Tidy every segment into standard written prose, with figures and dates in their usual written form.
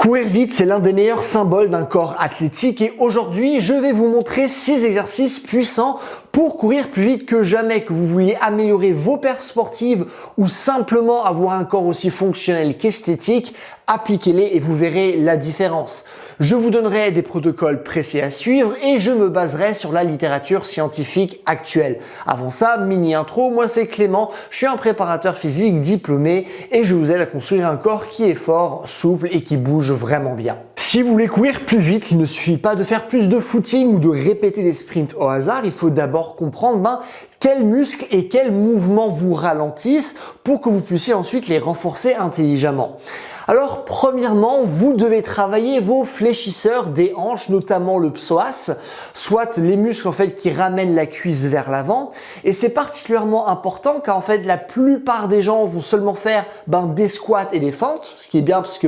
Courir vite, c'est l'un des meilleurs symboles d'un corps athlétique et aujourd'hui, je vais vous montrer 6 exercices puissants pour courir plus vite que jamais, que vous vouliez améliorer vos perfs sportives ou simplement avoir un corps aussi fonctionnel qu'esthétique. Appliquez-les et vous verrez la différence. Je vous donnerai des protocoles précis à suivre et je me baserai sur la littérature scientifique actuelle. Avant ça, mini intro, moi c'est Clément, je suis un préparateur physique diplômé et je vous aide à construire un corps qui est fort, souple et qui bouge vraiment bien. Si vous voulez courir plus vite, il ne suffit pas de faire plus de footing ou de répéter des sprints au hasard, il faut d'abord comprendre quels muscles et quels mouvements vous ralentissent pour que vous puissiez ensuite les renforcer intelligemment. Alors premièrement, vous devez travailler vos fléchisseurs des hanches, notamment le psoas, soit les muscles qui ramènent la cuisse vers l'avant. Et c'est particulièrement important car en fait la plupart des gens vont seulement faire des squats et des fentes, ce qui est bien parce que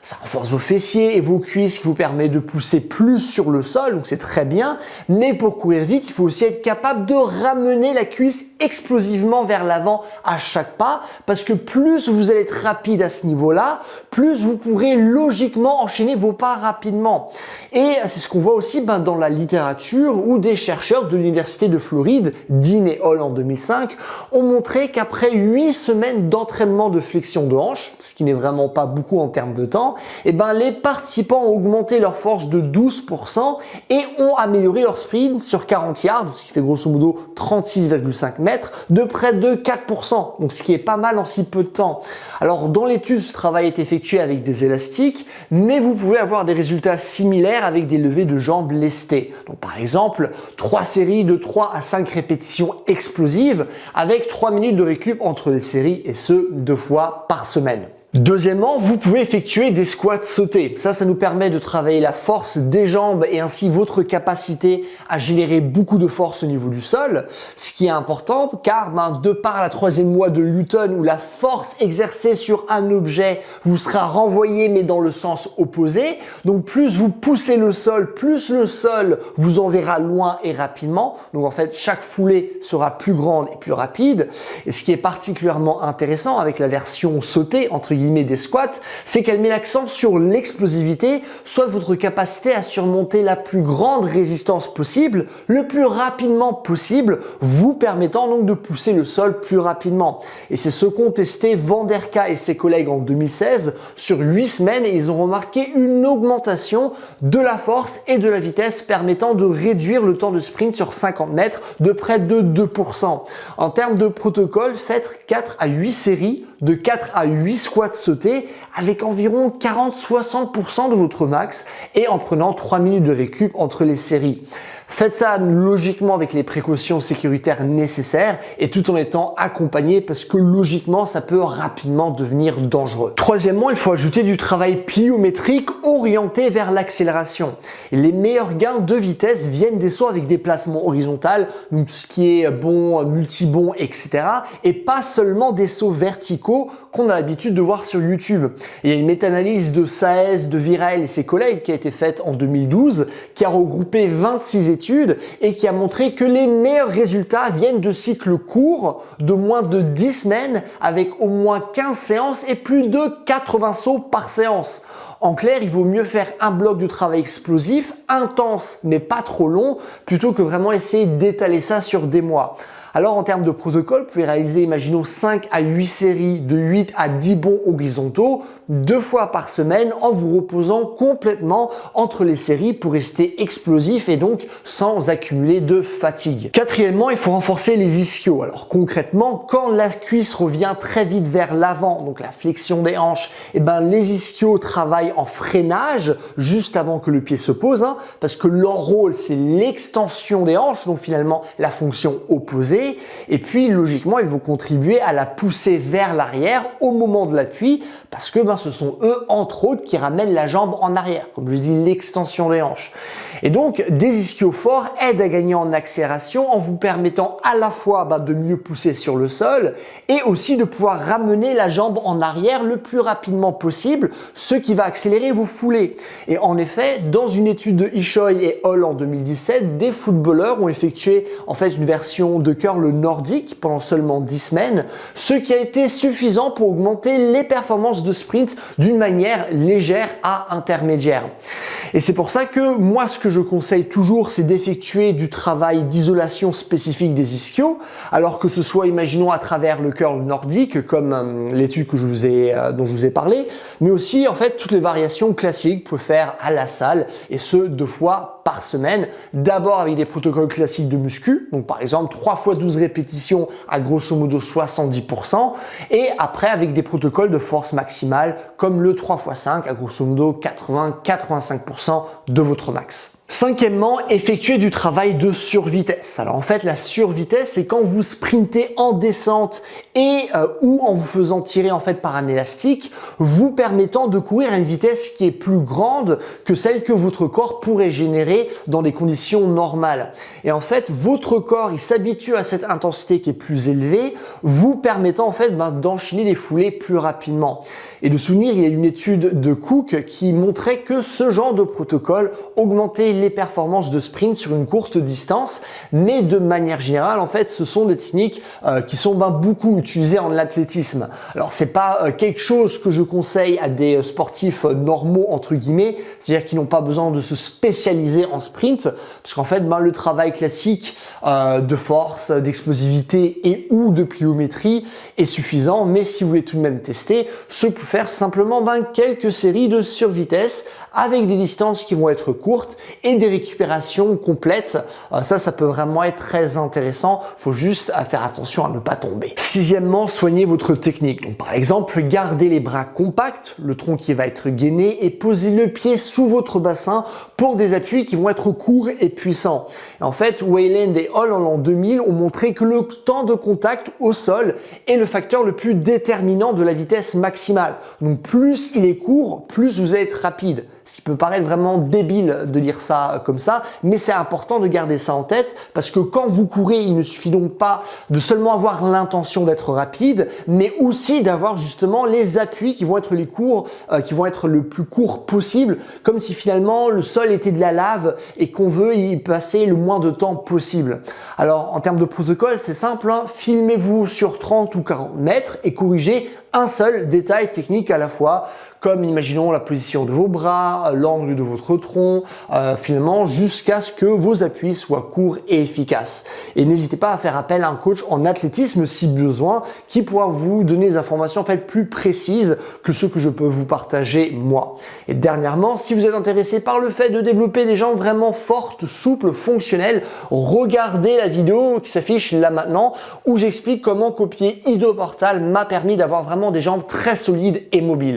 ça renforce vos fessiers et vos cuisses qui vous permet de pousser plus sur le sol, donc c'est très bien. Mais pour courir vite, il faut aussi être capable de ramener la cuisse explosivement vers l'avant à chaque pas, parce que plus vous allez être rapide à ce niveau-là, plus vous pourrez logiquement enchaîner vos pas rapidement. Et c'est ce qu'on voit aussi dans la littérature où des chercheurs de l'université de Floride, Dean et Hall en 2005, ont montré qu'après 8 semaines d'entraînement de flexion de hanche, ce qui n'est vraiment pas beaucoup en termes de temps, les participants ont augmenté leur force de 12% et ont amélioré leur sprint sur 40 yards, ce qui fait grosso modo 36,5 mètres, de près de 4%, donc ce qui est pas mal en si peu de temps. Alors dans l'étude, ce travail est effectué avec des élastiques, mais vous pouvez avoir des résultats similaires avec des levées de jambes lestées. Donc par exemple, 3 séries de 3 à 5 répétitions explosives avec 3 minutes de récup entre les séries et ce 2 fois par semaine. Deuxièmement, vous pouvez effectuer des squats sautés. Ça nous permet de travailler la force des jambes et ainsi votre capacité à générer beaucoup de force au niveau du sol. Ce qui est important car de par la 3e loi de Newton où la force exercée sur un objet vous sera renvoyée mais dans le sens opposé. Donc plus vous poussez le sol, plus le sol vous enverra loin et rapidement. Donc en fait, chaque foulée sera plus grande et plus rapide. Et ce qui est particulièrement intéressant avec la version sautée entre guillemets des squats, c'est qu'elle met l'accent sur l'explosivité, soit votre capacité à surmonter la plus grande résistance possible, le plus rapidement possible, vous permettant donc de pousser le sol plus rapidement. Et c'est ce qu'ont testé Van der Ka et ses collègues en 2016 sur 8 semaines et ils ont remarqué une augmentation de la force et de la vitesse permettant de réduire le temps de sprint sur 50 mètres de près de 2%. En termes de protocole, faites 4 à 8 séries de 4 à 8 squats sautés avec environ 40-60% de votre max et en prenant 3 minutes de récup entre les séries. Faites ça logiquement avec les précautions sécuritaires nécessaires et tout en étant accompagné parce que logiquement ça peut rapidement devenir dangereux. Troisièmement, il faut ajouter du travail pliométrique orienté vers l'accélération. Les meilleurs gains de vitesse viennent des sauts avec déplacement horizontal, donc tout ce qui est bond, multibond, etc. et pas seulement des sauts verticaux qu'on a l'habitude de voir sur YouTube. Il y a une méta-analyse de Saez, de Virael et ses collègues qui a été faite en 2012, qui a regroupé 26 études et qui a montré que les meilleurs résultats viennent de cycles courts de moins de 10 semaines avec au moins 15 séances et plus de 80 sauts par séance. En clair, il vaut mieux faire un bloc de travail explosif, intense mais pas trop long, plutôt que vraiment essayer d'étaler ça sur des mois. Alors en termes de protocole, vous pouvez réaliser, imaginons 5 à 8 séries de 8 à 10 bonds horizontaux 2 fois par semaine en vous reposant complètement entre les séries pour rester explosif et donc sans accumuler de fatigue. Quatrièmement, il faut renforcer les ischios. Alors concrètement, quand la cuisse revient très vite vers l'avant, donc la flexion des hanches, les ischios travaillent en freinage juste avant que le pied se pose, parce que leur rôle c'est l'extension des hanches, donc finalement la fonction opposée. Et puis logiquement, ils vont contribuer à la pousser vers l'arrière au moment de l'appui, parce que ce sont eux entre autres qui ramènent la jambe en arrière, comme je dis, l'extension des hanches. Et donc, des ischios forts aident à gagner en accélération en vous permettant à la fois de mieux pousser sur le sol et aussi de pouvoir ramener la jambe en arrière le plus rapidement possible, ce qui va accélérer vos foulées. Et en effet, dans une étude de Ishoy et Hall en 2017, des footballeurs ont effectué en fait une version de curl nordique pendant seulement 10 semaines, ce qui a été suffisant pour augmenter les performances de sprint d'une manière légère à intermédiaire. Et c'est pour ça que moi, ce que je conseille toujours, c'est d'effectuer du travail d'isolation spécifique des ischios, alors que ce soit, imaginons, à travers le curl nordique, comme l'étude que dont je vous ai parlé, mais aussi en fait toutes les variations classiques que vous pouvez faire à la salle, et ce 2 fois par semaine. D'abord avec des protocoles classiques de muscu, donc par exemple 3 fois 12 répétitions à grosso modo 70%, et après avec des protocoles de force maximale comme le 3x5 à grosso modo 80-85% de votre max. Cinquièmement, effectuer du travail de survitesse. Alors en fait, la survitesse, c'est quand vous sprintez en descente et ou en vous faisant tirer en fait par un élastique, vous permettant de courir à une vitesse qui est plus grande que celle que votre corps pourrait générer dans des conditions normales. Et en fait, votre corps, il s'habitue à cette intensité qui est plus élevée, vous permettant en fait d'enchaîner les foulées plus rapidement. Et de souvenir, il y a une étude de Cook qui montrait que ce genre de protocole augmentait les performances de sprint sur une courte distance, mais de manière générale, en fait, ce sont des techniques qui sont beaucoup utilisées en athlétisme. Alors, c'est pas quelque chose que je conseille à des sportifs normaux, entre guillemets, c'est-à-dire qui n'ont pas besoin de se spécialiser en sprint, parce qu'en fait, le travail classique de force, d'explosivité et ou de pliométrie est suffisant, mais si vous voulez tout de même tester, ce peut faire simplement quelques séries de survitesse avec des distances qui vont être courtes et des récupérations complètes. Ça peut vraiment être très intéressant. Faut juste faire attention à ne pas tomber. Sixièmement, soignez votre technique. Donc, par exemple, gardez les bras compacts, le tronc qui va être gainé et posez le pied sous votre bassin pour des appuis qui vont être courts et puissants. Et en fait, Wayland et Hall en l'an 2000 ont montré que le temps de contact au sol est le facteur le plus déterminant de la vitesse maximale. Donc plus il est court, plus vous allez être rapide. Ce qui peut paraître vraiment débile de dire ça comme ça, mais c'est important de garder ça en tête parce que quand vous courez, il ne suffit donc pas de seulement avoir l'intention d'être rapide, mais aussi d'avoir justement les appuis qui vont être qui vont être le plus court possible, comme si finalement le sol était de la lave et qu'on veut y passer le moins de temps possible. Alors en termes de protocole, c'est simple, filmez-vous sur 30 ou 40 mètres et corrigez un seul détail technique à la fois, comme imaginons la position de vos bras, l'angle de votre tronc, finalement jusqu'à ce que vos appuis soient courts et efficaces. Et n'hésitez pas à faire appel à un coach en athlétisme si besoin, qui pourra vous donner des informations en fait plus précises que ce que je peux vous partager moi. Et dernièrement, si vous êtes intéressé par le fait de développer des jambes vraiment fortes, souples, fonctionnelles, regardez la vidéo qui s'affiche là maintenant où j'explique comment copier Ido Portal m'a permis d'avoir vraiment des jambes très solides et mobiles.